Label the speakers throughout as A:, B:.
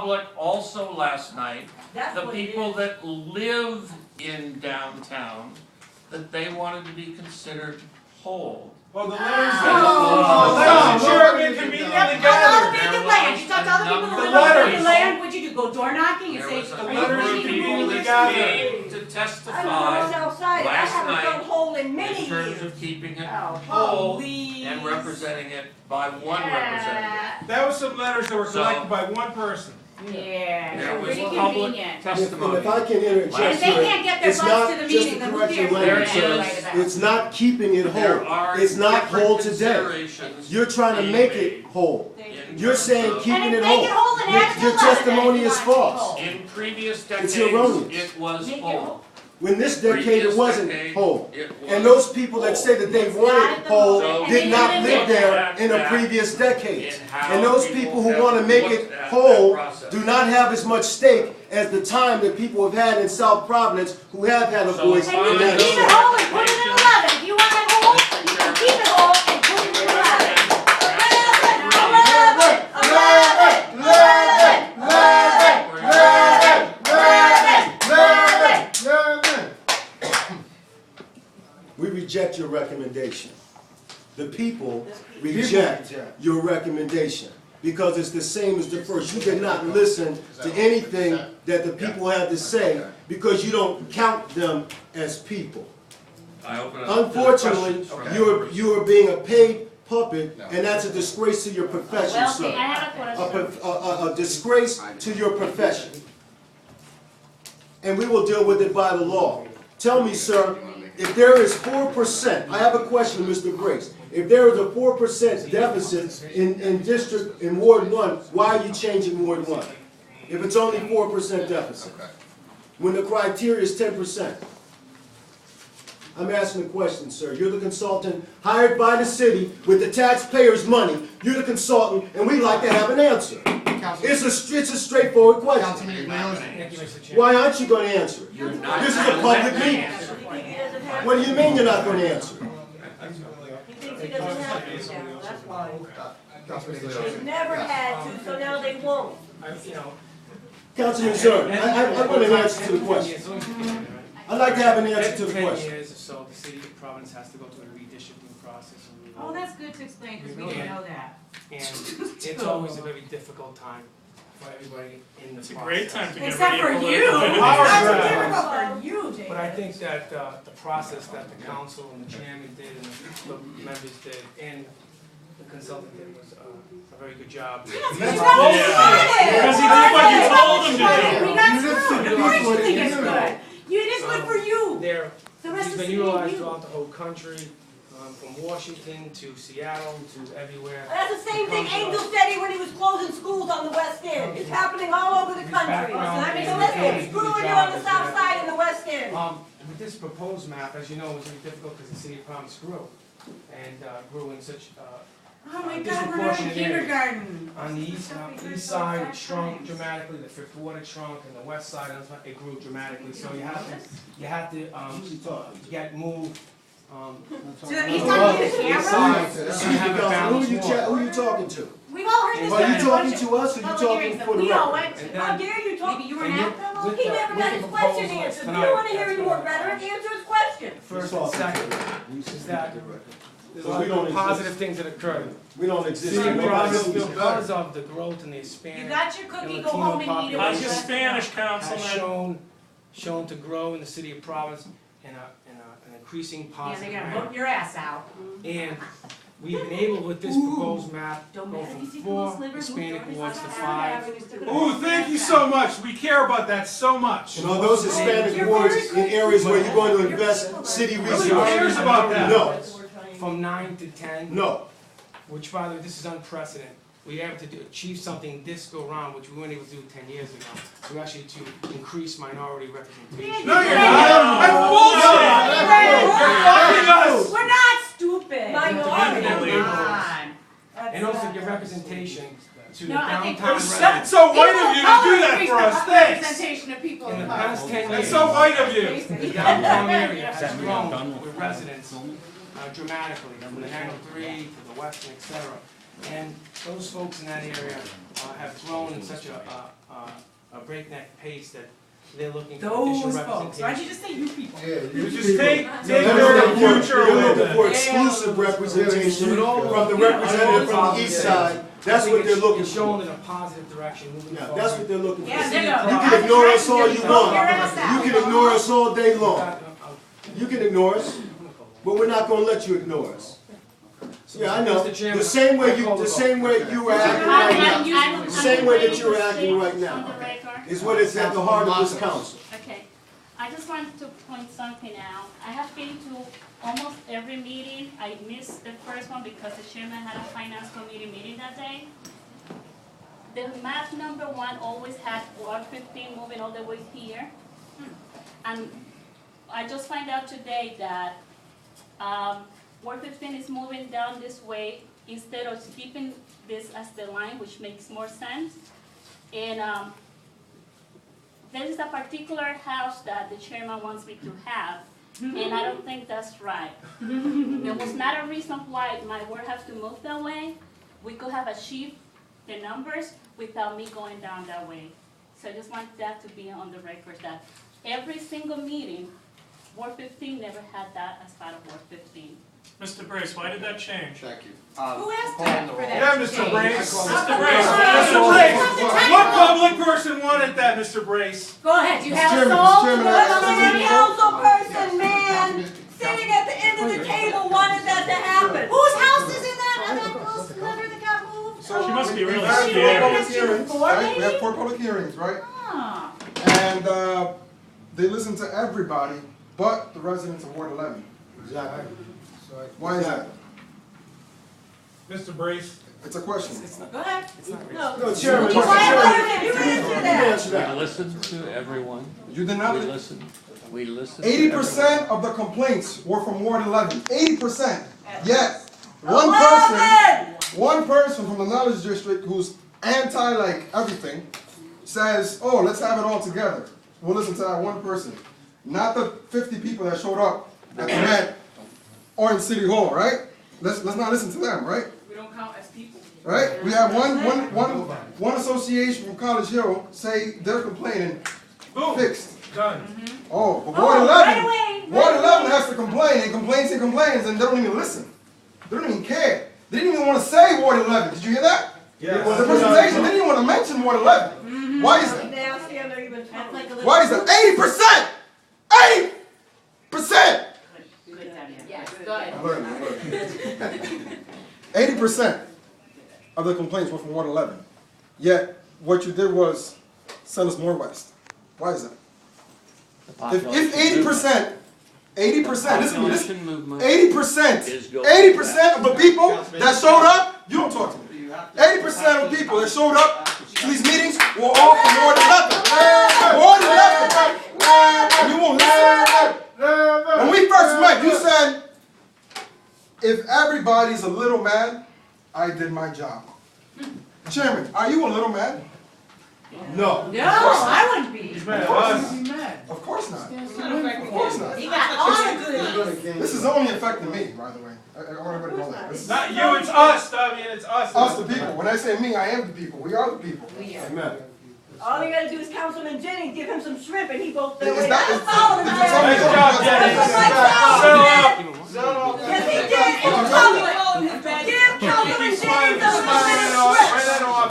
A: public also last night,
B: That's
A: the
B: what it
A: people
B: is.
A: that live in downtown, that they wanted to be considered whole.
C: Well, the letters
B: Oh.
C: that sure inconvenient
B: All
C: together.
B: vacant land, you talked to all the people who
C: The
B: live on
C: letters.
B: vacant land, what'd you do, go door knocking and
A: There
B: say,
A: was a
B: are
A: number
C: letters
A: of
B: you
A: people
B: people
C: together.
A: that came to
D: I was
A: testify
D: outside, I
A: last
D: haven't
A: night
D: felt whole in many
A: in terms
D: years.
A: of keeping it
B: Oh,
A: whole
B: please.
A: and representing it by one representative.
C: That was some letters that were collected by one person.
B: Yeah,
A: There was
B: pretty
A: public
B: convenient.
E: And if I
A: testimony.
E: can interject
B: And if they
E: here,
B: can't get their
E: it's
B: butts
E: not
B: to the
E: just
B: meeting,
E: to
B: then who
E: correct your
B: cares what
E: language,
B: they're
A: There
E: sir.
B: right
A: is-
B: about?
E: It's not keeping it
A: There
E: whole.
A: are
E: It's not
A: different
E: whole today.
A: considerations
E: You're trying to
A: being
E: make
A: made
E: it whole.
A: in
E: You're
A: terms
E: saying
A: of-
E: keeping
B: And
E: it
B: make it whole and add it to
E: Your
B: 11
E: testimony
B: if you
E: is
B: want it to be
E: false.
B: whole.
A: In previous decades,
E: erroneous.
A: it was
B: Make it
A: whole.
B: whole.
E: When this decade,
A: Previous
E: it wasn't
A: decade,
E: whole.
A: it
E: And
A: was
E: those people that
A: whole.
E: say that they
B: It's
E: wanted
B: not at the
E: whole
B: moment, and
E: did
B: they
E: not
B: didn't
E: live
B: live
E: there
A: there.
E: in a previous decade.
A: In how
E: And those
A: people
E: people who
A: have
E: want to make
A: looked
E: it
A: at that
E: whole
A: process.
E: do not have as much stake as the time that people have had in South Providence who have had a
A: So
E: voice
A: if
B: And you
E: in
B: can
E: that
B: keep it
E: state.
B: whole and put it in 11. If you want it whole, you can keep it whole and put it in 11. 11.
E: We reject your recommendation. The people reject your recommendation because it's the same as the first. You did not listen to anything that the people had to say because you don't count them as people.
A: I open it up to
E: Unfortunately,
A: questions from
E: you are being a paid puppet, and that's a disgrace to your profession,
B: Well,
E: sir.
B: I have a question.
E: A disgrace to your profession. And we will deal with it by the law. Tell me, sir, if there is 4%, I have a question, Mr. Briggs. If there is a 4% deficit in Ward 1, why are you changing Ward 1? If it's only 4% deficit, when the criteria is 10%. I'm asking a question, sir. You're the consultant hired by the city with the taxpayers' money. You're the consultant, and we'd like to have an answer. It's a straightforward question. Why aren't you going to answer it? This is a public meeting. What do you mean you're not going to answer it?
D: He thinks he doesn't have to now, that's why. They've never had to, so now they won't.
E: Councilman Zern, I want an answer to the question. I'd like to have an answer to the
F: 10
E: question.
F: years or so, the city of Providence has to go through a redistricting process. And
B: Oh, that's good to explain, because we didn't know that.
F: And it's always a very difficult time for everybody in the process.
C: It's a great time to get
B: Except
C: ready
B: for
C: for
B: you.
C: political
B: That's
C: power grab.
B: difficult for you, Jay.
F: But I think that the process that the council and the chairman did and the members did and the consultant did was a very good job.
B: Because
C: Because he did what you told him to do.
B: We got screwed. Of course you think it's good. It is good for you.
F: There,
B: The rest
F: he's
B: of the
F: been
B: city
F: utilized
B: and you.
F: throughout the whole country, from Washington to Seattle to everywhere.
D: That's the same thing Angel said when he was closing schools on the West End. It's happening all over the country. So let's get screwing you on the south side and the West End.
F: With this proposed map, as you know, was very difficult because the city of Providence grew, and grew in such,
B: Oh my God, we're not in kindergarten.
F: on the east side, it shrunk dramatically, the Fifth Ward it shrunk, and the west side, it grew dramatically, so you have to, get moved,
B: So that he's talking to the camera?
F: so you have a balanced ward.
E: Who are you talking to?
B: We've all heard this.
E: Are you
B: during
E: talking
B: budget-
E: to us or you
B: public
E: talking
B: hearings,
E: for
B: but
E: the
B: we all
E: record?
B: went
F: And
B: to-
D: How dare you talk?
B: Maybe you were
F: And
B: an
F: with
B: actor?
F: the-
D: He never got his question
F: proposal
D: answered. We
F: tonight,
D: don't want to hear
F: that's
D: any
F: what
D: more
F: we're
D: rhetoric. Answer his question.
F: First and second, is that there's a
E: But
F: lot
E: we don't
F: of positive things that occurred.
E: We don't exist.
F: City of
E: Nobody
F: Providence,
E: sees it.
F: because of the growth in the
B: You
F: Hispanic
B: got your cookie,
F: and
B: go home
F: Latino
B: and eat it.
C: How's
F: population
C: your Spanish,
F: has
C: Councilman?
F: shown to grow in the city of Providence in an increasing
B: Yeah,
F: positive
B: they gotta
F: manner.
B: vote your ass out.
F: And we've been able with this proposed map,
B: Don't
F: go
B: have
F: from
B: you seen
F: 4
B: those livers?
F: Hispanic
B: Who's
F: wards to
B: already
F: 5.
C: Ooh, thank you so much. We care about that so much.
E: You know, those Hispanic wards in areas where you're going to invest city
C: Who
E: resources.
C: cares about that?
E: No,
F: From 9 to 10,
E: no.
F: which, by the way, this is unprecedented. We were able to achieve something this go round, which we weren't able to do 10 years ago. So actually to increase minority representation.
C: No, you're not. That's bullshit. You're fucking us.
B: We're not stupid.
D: Minority.
B: Come on.
F: And also give representation to the
B: No, I think
F: downtown
C: That's
F: residents.
C: so white of you to do that for us. Thanks.
B: Representation of people.
F: In the past 10
C: That's
F: years,
C: so white of you.
F: the downtown area has grown with residents dramatically, from the 903 to the Western, etc. And those folks in that area have grown in such a breakneck pace that they're looking for additional
C: Those
F: representation.
C: folks, why'd you just say you people?
G: You just take
E: They're
G: their
E: looking for-
G: future
E: they're
G: with
E: looking for
G: it.
E: exclusive representation from the representative from the east side. That's what they're looking
F: It's showing
E: for.
F: in a positive direction, moving
E: Yeah,
F: forward.
E: that's what they're looking for.
C: Yeah,
E: You
C: there you go.
E: can ignore us all you
C: You're
E: want.
C: ass
E: You
C: out.
E: can ignore us all day long.
F: I'll-
E: You can ignore us, but we're not gonna let you ignore us. Yeah, I know.
F: Mr. Chairman,
E: The same way you,
F: I call
E: the
F: the
E: same way you were acting right now. The same way that you're acting right now is what is at the heart of this council.
H: Okay, I just wanted to point something out. I have been to almost every meeting. I missed the first one because the chairman had a finance committee meeting that day. The map number 1 always had Ward 15 moving all the way here. And I just find out today that Ward 15 is moving down this way instead of keeping this as the line, which makes more sense. And there is a particular house that the chairman wants me to have, and I don't think that's right. There was not a reason why my ward has to move that way. We could have achieved the numbers without me going down that way. So I just want that to be on the record, that every single meeting, Ward 15 never had that as part of Ward 15.
G: Mr. Brace, why did that change?
I: Thank you.
C: Who asked that for that?
G: Yeah, Mr.
C: change?
G: Brace.
I: Mr.
G: Mr.
C: Brace.
G: Brace. What public person wanted that, Mr. Brace?
C: Go ahead, you have
E: Chairman,
C: us all.
E: Chairman,
D: A council person, man, sitting at the end of the table wanted that to happen.
C: Whose house is in that letter that got moved?
G: She must be really
I: We have four
G: scared.
I: public hearings,
C: Four,
I: right? We
C: maybe?
I: have 4 public hearings, right?
C: Ah.
I: And they listen to everybody but the residents of Ward 11.
E: Exactly.
I: Why is that?
G: Mr. Brace.
I: It's a question.
C: Go ahead.
E: No, Chairman,
D: You
E: Chairman,
D: answer
E: you
D: that.
E: answer
A: We
E: that.
A: listen to everyone.
I: You did
A: We
I: not.
A: listen. We listen.
I: 80% of the complaints were from Ward 11. 80%. Yet, one person from the Knowledge District who's anti like everything says, "Oh, let's have it all together." We'll listen to that one person, not the 50 people that showed up at the event or in City Hall, right? Let's not listen to them, right?
C: We don't count as people.
I: Right? We have one association from College Hill say they're complaining.
G: Boom.
I: Fixed.
G: Done.
I: Oh, but Ward 11,
D: right away,
I: Ward 11 has to complain and complains and they don't even listen. They don't even care. They didn't even want to say Ward 11. Did you hear that?
G: Yes.
I: The presentation, they didn't even want to mention Ward 11. Why is that?
D: Nasty, I know you've been
C: That's like a little.
I: Why is that? 80%! 80%!
C: Yes, good.
I: I learned. 80% of the complaints were from Ward 11. Yet, what you did was send us more west. Why is that? If 80%, 80%, listen to me, listen.
A: Population movement
I: 80%,
A: is going
I: 80% of the people that showed up, you don't talk to me. 80% of the people that showed up to these meetings were all from Ward 11. Ward 11. You won't listen. When we first met, you said, if everybody's a little mad, I did my job. Chairman, are you a little mad?
E: No.
C: No, I wouldn't be.
G: He's mad at us.
I: Of course not. Of course not.
C: He got all the good.
I: This is only affecting me, by the way. I want everybody to know that. This is
G: Not you, it's us, Tommy, it's us.
I: us, the people. When I say me, I am the people. We are the people.
E: Amen.
D: All you gotta do is Councilman Jennings, give him some shrimp and he goes
I: Is
D: that way.
I: that-
D: That's all of
I: did you
D: that.
I: tell me
G: Nice job, Jenny.
D: Yes, he did. Give Councilman Jennings a little bit of shrimp.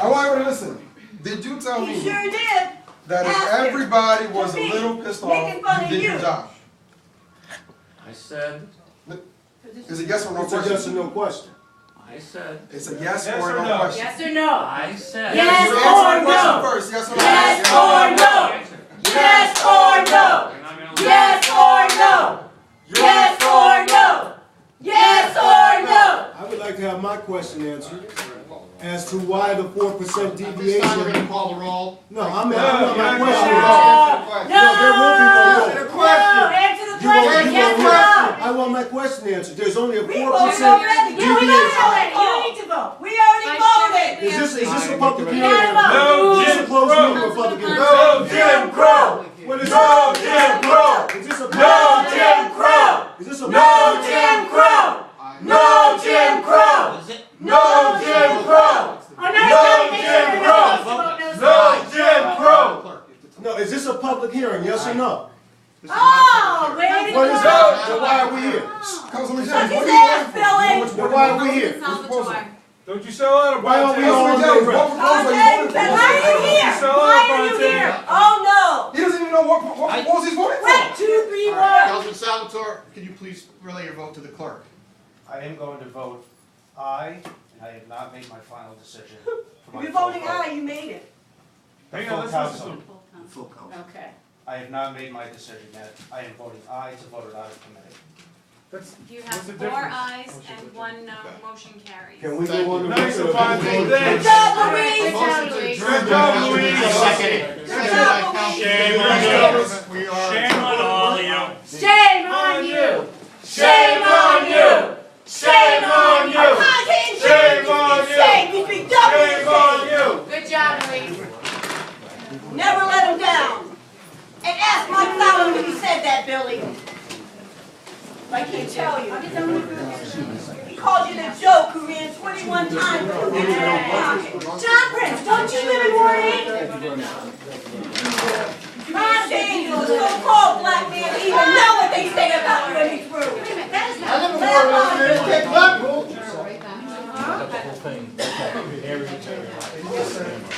I: I want everybody to listen. Did you tell
D: He
I: me
D: sure did.
I: that if
D: Ask him.
I: everybody was a
D: Me.
I: little pissed
D: Making fun
I: off,
D: of
I: you did your
D: you.
I: job?
A: I said,
I: Is it yes or no
E: It's a yes or
I: question?
E: no question.
A: I said,
I: It's a yes
G: Yes
I: or
G: or
I: no
G: no?
I: question.
C: Yes or no?
A: I said.
C: Yes
I: You
C: or
I: answer the question
C: no?
I: first. Yes or no?
C: Yes or no? Yes or no? Yes or no? Yes or no? Yes or no?
E: I would like to have my question answered as to why the 4%
I: This time we're
E: deviation.
I: gonna call the roll.
E: No, I'm my
G: No,
E: question
G: no,
E: answered.
C: No,
E: there will be no roll.
C: no, answer the
E: You won't,
C: question,
E: you
C: yes
E: won't
C: or
E: answer.
C: no?
E: I want my question answered. There's only a 4%
D: We voted already.
C: Yeah, we got it already, you
E: deviation.
C: don't need to vote.
D: We already voted.
E: Is this a public
C: We
E: hearing?
C: got it
G: No,
E: Is this a
G: Jim
E: closed meeting or
G: Crow.
E: public hearing?
G: No, Jim Crow.
E: What is
G: No,
E: it?
G: Jim Crow.
E: Is this a
G: No, Jim Crow.
E: Is this a
G: No, Jim Crow. No, Jim Crow. No, Jim Crow.
E: public hearing, yes or no?
B: Oh, wait a
E: What is
B: minute.
E: that? Then why are we here?
I: Councilman
D: Suck
I: Jennings,
D: his
I: what do you
D: ass,
I: want?
D: Billy.
E: Then why are we here?
G: Don't you sell out a
E: Why aren't we
G: Bonte?
E: all
I: Councilman
E: on
I: Jennings,
E: the
I: what
E: ground?
I: proposal are you
D: Okay,
I: voting
D: then
I: for?
D: why are you here?
G: Sell
D: Why
G: out
D: are you
G: Bonte.
D: here? Oh,
I: He doesn't even know what proposal he's voting
D: no.
I: for.
D: 1, 2, 3, 1.
J: Councilman Salvatore, can you please relay your vote to the clerk?
K: I am going to vote aye, and I have not made my final decision for my
D: You're
K: full
D: voting
K: vote.
D: aye, you made it.
G: Hang
K: Full
G: on, let's
K: council.
G: listen to him.
H: Full council.
B: Okay.
K: I have not made my decision yet. I am voting aye to vote it out of committee.
G: That's,
L: You
G: what's
L: have
G: the
L: 4
G: difference?
L: ayes and 1 motion carries.
E: Can we go on the
G: Nice
E: vote?
G: Bonte,
D: Good
G: thanks.
D: job, Louise.
J: Motion to
L: Louise.
J: adjourn.
G: Good job,
J: Councilman
G: Louise.
J: Seconded. Seconded by Councilman
G: Shame on
J: Louise. We are.
G: Shame on all of you.
B: Shame on you.
G: Shame on you. Shame on you.
D: I can't
G: Shame
D: you
G: on
D: speak
G: you.
D: shame. You speak double
G: Shame on
D: shame.
G: you.
L: Good job, Louise.
D: Never let him down. And ask Mike Fallon when he said that, Billy. I can't tell you. He called you the joke who ran 21 times through his own pocket.
B: John Prince, don't you live in Ward 8?
D: Ron Daniels, so-called black man, even know what they say about you